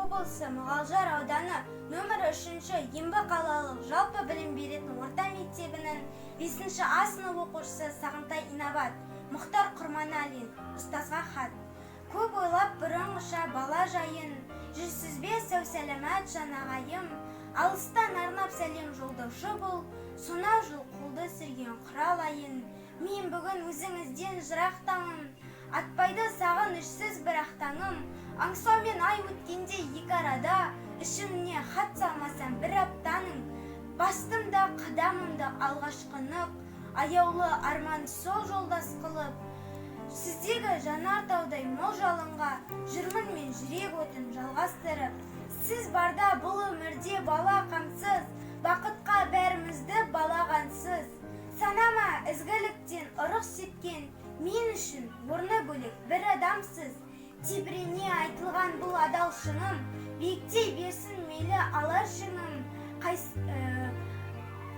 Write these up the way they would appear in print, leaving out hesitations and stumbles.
облысы Мұғалжар ауданы нөмірі 3-ші Ембі қалалық жалпы білім беретін орта мектебінің 5-ші А сынып оқушысы Сағынтай Инабат Мұхтар Құрманалин ұстазға хат. Көп ойлап бұрынғыша бала жайын, жүрсіз бе сау сәлемет жанағайым, алыстан арнап сәлем жолдаушы бұл, сонау жыл қолды сүрген құралайын. Мен бүгін өзіңізден жырақтамын, атпайды сағын үшсіз бірақ таңым, аңсаумен ай өткенде екі арада, ішімне хат салмасам бір аптаның, бастымда қадамымды алғашқынық, аяулы арман сол жолдас қылып, сіздегі жанартаудай мол жалынға жүрмін мен жүрек отын жалғастырып. Сіз барда бұл өмірде бала қамсыз, бақытқа бәрімізді балағансыз. Санама ізгіліктен ұрық сепкен, мен үшін орны бөлек бір адамсыз. Тебірене айтылған бұл адал шыным, биіктей берсін мейлі алар шыңым.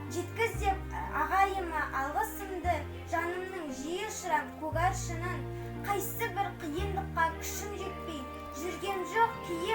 Жеткіз деп ағайыма алғысымды, жанымның жиі ұшырам көк аршынын. Қайсы бір қиындыққа күшім жетпей, жүргем жоқ кие